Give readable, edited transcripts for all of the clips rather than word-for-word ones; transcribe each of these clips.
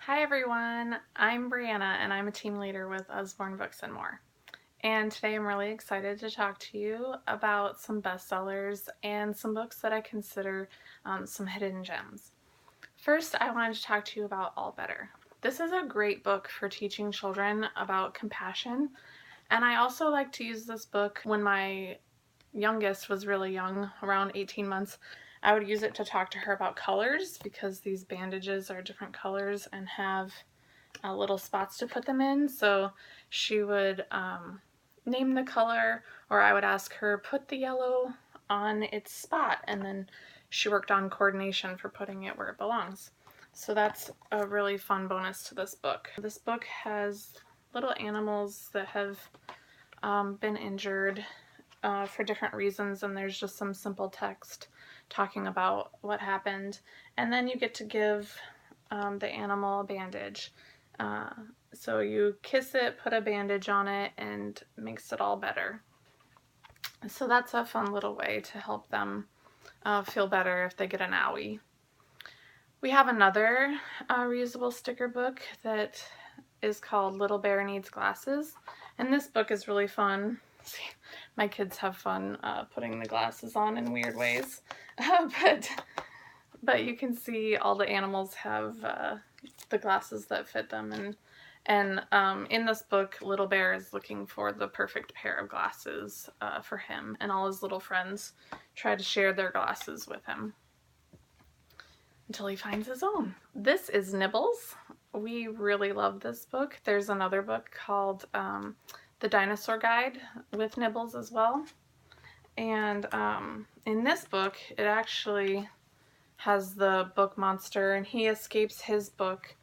Hi everyone, I'm Brianna and I'm a team leader with Usborne Books and More. And today I'm really excited to talk to you about some bestsellers and some books that I consider some hidden gems. First, I wanted to talk to you about All Better. This is a great book for teaching children about compassion, and I also like to use this book when my youngest was really young, around 18 months. I would use it to talk to her about colors because these bandages are different colors and have little spots to put them in. So she would name the color, or I would ask her, put the yellow on its spot, and then she worked on coordination for putting it where it belongs. So that's a really fun bonus to this book. This book has little animals that have been injured for different reasons, and there's just some simple text talking about what happened. And then you get to give the animal a bandage. So you kiss it, put a bandage on it, and makes it all better. So that's a fun little way to help them feel better if they get an owie. We have another reusable sticker book that is called Little Bear Needs Glasses, and this book is really fun. My kids have fun putting the glasses on in weird ways, but you can see all the animals have the glasses that fit them, and in this book, Little Bear is looking for the perfect pair of glasses for him, and all his little friends try to share their glasses with him until he finds his own. This is Nibbles. We really love this book. There's another book called The Dinosaur Guide with Nibbles as well. And in this book, it actually has the book monster, and he escapes his book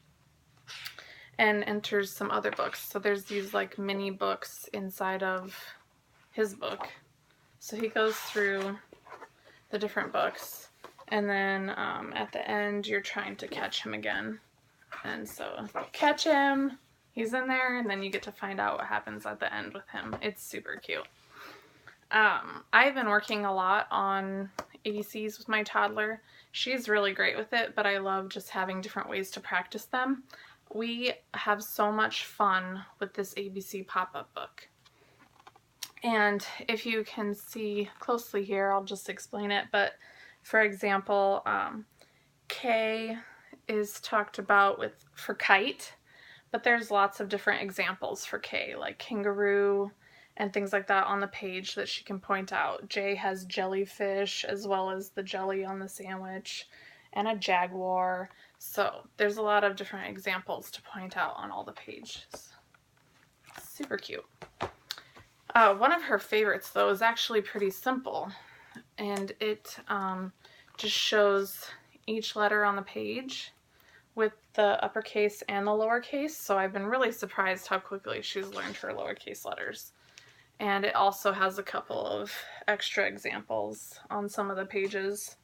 and enters some other books. So there's these like mini books inside of his book. So he goes through the different books, and then at the end you're trying to catch him again. And so catch him, he's in there, and then you get to find out what happens at the end with him. It's super cute. I've been working a lot on ABCs with my toddler. She's really great with it, but I love just having different ways to practice them. We have so much fun with this ABC pop-up book. And if you can see closely here, I'll just explain it. But for example, K is talked about for kite, but there's lots of different examples for K, like kangaroo and things like that on the page that she can point out. J has jellyfish, as well as the jelly on the sandwich, and a jaguar. So there's a lot of different examples to point out on all the pages. Super cute. One of her favorites, though, is actually pretty simple, and it just shows each letter on the page with the uppercase and the lowercase. So I've been really surprised how quickly she's learned her lowercase letters. And it also has a couple of extra examples on some of the pages,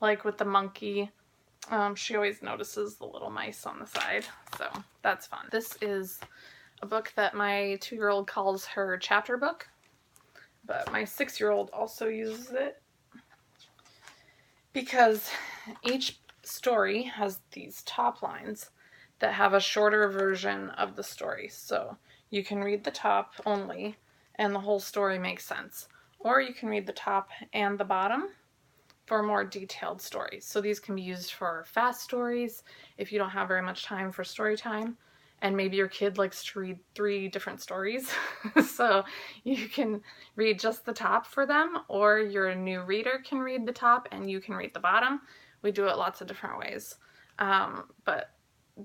like with the monkey. She always notices the little mice on the side, so that's fun. This is a book that my 2-year-old calls her chapter book, but my 6-year-old also uses it because each story has these top lines that have a shorter version of the story. So you can read the top only and the whole story makes sense. Or you can read the top and the bottom for more detailed stories. So these can be used for fast stories if you don't have very much time for story time, and maybe your kid likes to read 3 different stories. So you can read just the top for them, or your new reader can read the top and you can read the bottom. We do it lots of different ways. But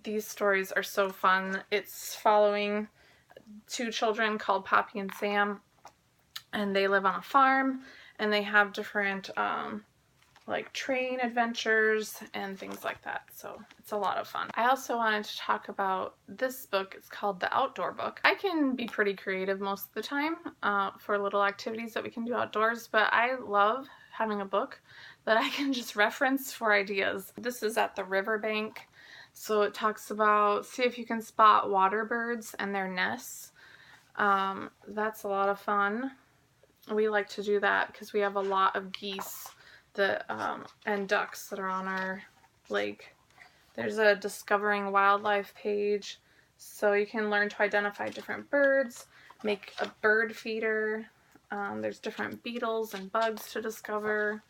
these stories are so fun. It's following 2 children called Poppy and Sam, and they live on a farm, and they have different like train adventures and things like that. So it's a lot of fun. I also wanted to talk about this book. It's called The Outdoor Book. I can be pretty creative most of the time for little activities that we can do outdoors, but I love having a book that I can just reference for ideas. This is at the riverbank. So it talks about, see if you can spot water birds and their nests. That's a lot of fun. We like to do that because we have a lot of geese that and ducks that are on our lake There's a Discovering Wildlife page, so you can learn to identify different birds, make a bird feeder. There's different beetles and bugs to discover.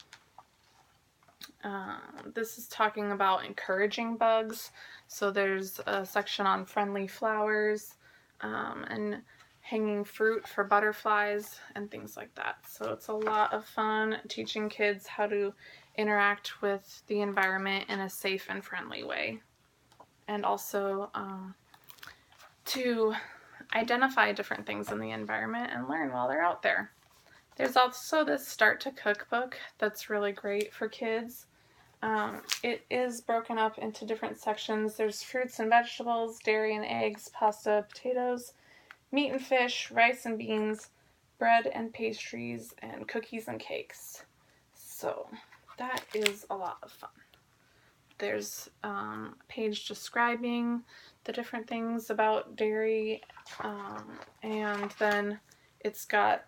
This is talking about encouraging bugs. So there's a section on friendly flowers and hanging fruit for butterflies and things like that. So it's a lot of fun teaching kids how to interact with the environment in a safe and friendly way. And also to identify different things in the environment and learn while they're out there. There's also this Start to Cook book that's really great for kids. It is broken up into different sections. There's fruits and vegetables, dairy and eggs, pasta, potatoes, meat and fish, rice and beans, bread and pastries, and cookies and cakes. So that is a lot of fun. There's a page describing the different things about dairy, and then it's got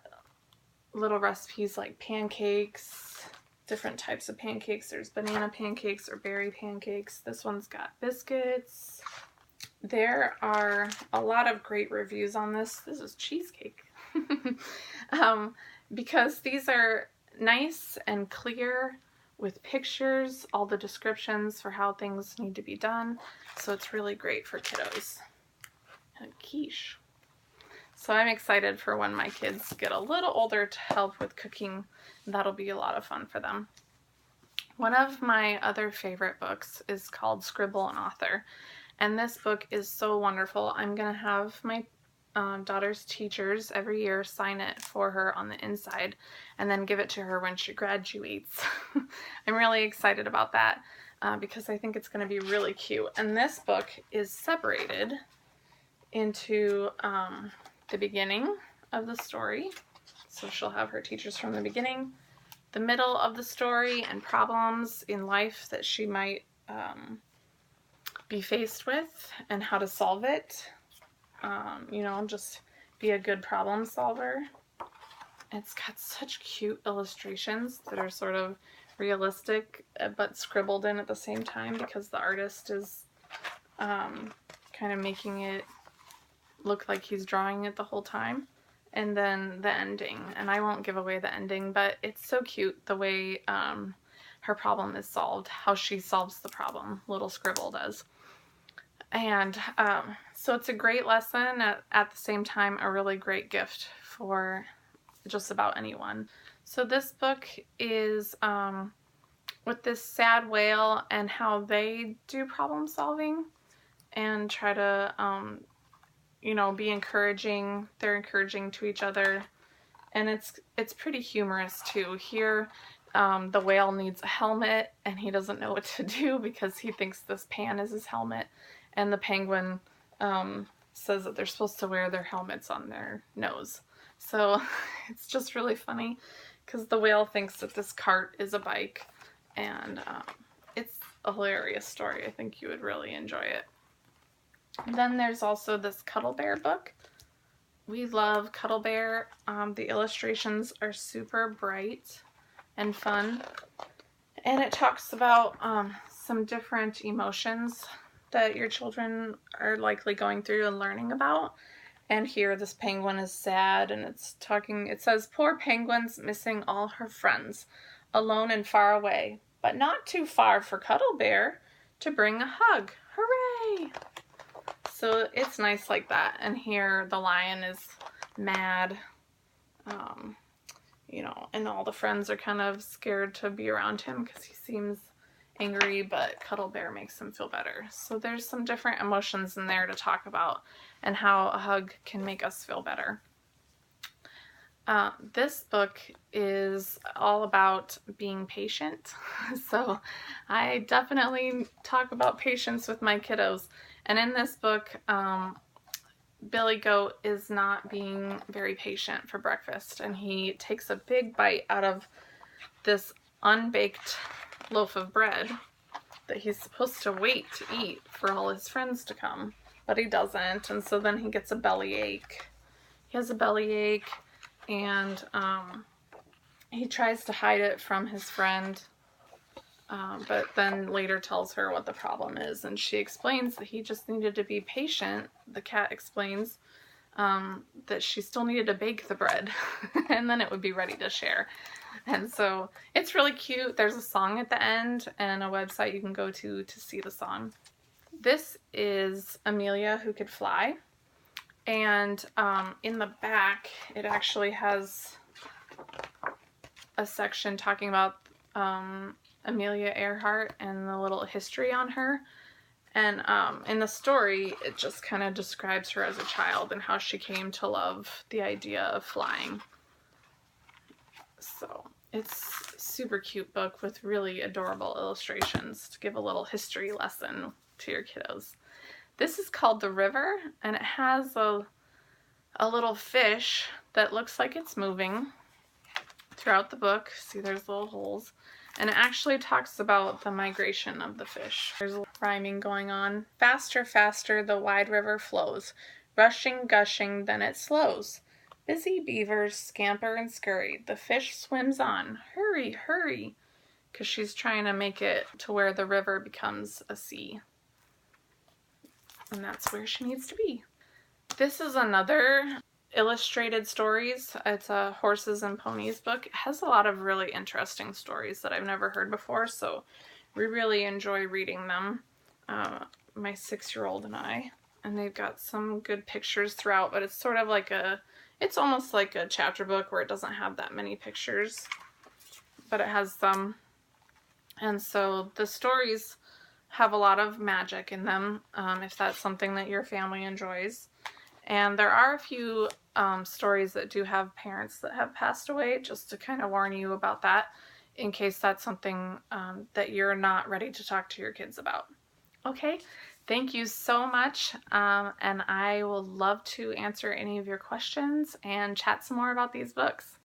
little recipes like pancakes, different types of pancakes. There's banana pancakes or berry pancakes. This one's got biscuits. There are a lot of great reviews on this. This is cheesecake. Because these are nice and clear with pictures, all the descriptions for how things need to be done. So it's really great for kiddos. And quiche. So I'm excited for when my kids get a little older to help with cooking. That'll be a lot of fun for them. One of my other favorite books is called Scribble and Author. And this book is so wonderful. I'm going to have my daughter's teachers every year sign it for her on the inside and then give it to her when she graduates. I'm really excited about that because I think it's going to be really cute. And this book is separated into the beginning of the story. So she'll have her teachers from the beginning, the middle of the story, and problems in life that she might be faced with and how to solve it. Just be a good problem solver. It's got such cute illustrations that are sort of realistic but scribbled in at the same time because the artist is kind of making it look like he's drawing it the whole time. And then the ending, and I won't give away the ending, but it's so cute the way her problem is solved, how she solves the problem, little Scribble does. And so it's a great lesson, at the same time a really great gift for just about anyone. So this book is with this sad whale and how they do problem solving and try to be encouraging. They're encouraging to each other, and it's pretty humorous too. Here the whale needs a helmet and he doesn't know what to do because he thinks this pan is his helmet, and the penguin says that they're supposed to wear their helmets on their nose. So it's just really funny because the whale thinks that this cart is a bike, and it's a hilarious story. I think you would really enjoy it. Then there's also this Cuddle Bear book. We love Cuddle Bear. The illustrations are super bright and fun. And it talks about some different emotions that your children are likely going through and learning about. And here this penguin is sad, and it says, "Poor penguin's missing all her friends, alone and far away, but not too far for Cuddle Bear to bring a hug. Hooray!" So it's nice like that. And here the lion is mad, and all the friends are kind of scared to be around him because he seems angry, but Cuddle Bear makes him feel better. So there's some different emotions in there to talk about and how a hug can make us feel better. This book is all about being patient. So I definitely talk about patience with my kiddos. And in this book, Billy Goat is not being very patient for breakfast, and he takes a big bite out of this unbaked loaf of bread that he's supposed to wait to eat for all his friends to come, but he doesn't, and so then he gets a bellyache. He has a bellyache, and he tries to hide it from his friend, but then later tells her what the problem is, and she explains that he just needed to be patient. The cat explains that she still needed to bake the bread and then it would be ready to share. And so it's really cute. There's a song at the end and a website you can go to see the song. This is Amelia Who Could Fly, and in the back it actually has a section talking about Amelia Earhart and the little history on her. And in the story, it just kind of describes her as a child and how she came to love the idea of flying. So it's a super cute book with really adorable illustrations to give a little history lesson to your kiddos. This is called The River, and it has a little fish that looks like it's moving throughout the book. See, there's little holes. And it actually talks about the migration of the fish. There's a rhyming going on. Faster, faster the wide river flows, rushing, gushing, then it slows. Busy beavers scamper and scurry. The fish swims on. Hurry, hurry. Because she's trying to make it to where the river becomes a sea. And that's where she needs to be. This is another illustrated stories. It's a horses and ponies book. It has a lot of really interesting stories that I've never heard before, so we really enjoy reading them, my 6-year-old and I. And they've got some good pictures throughout, but it's sort of like it's almost like a chapter book where it doesn't have that many pictures, but it has some. And so the stories have a lot of magic in them, if that's something that your family enjoys. And there are a few stories that do have parents that have passed away, just to kind of warn you about that, in case that's something that you're not ready to talk to your kids about. Okay, thank you so much, and I will love to answer any of your questions and chat some more about these books.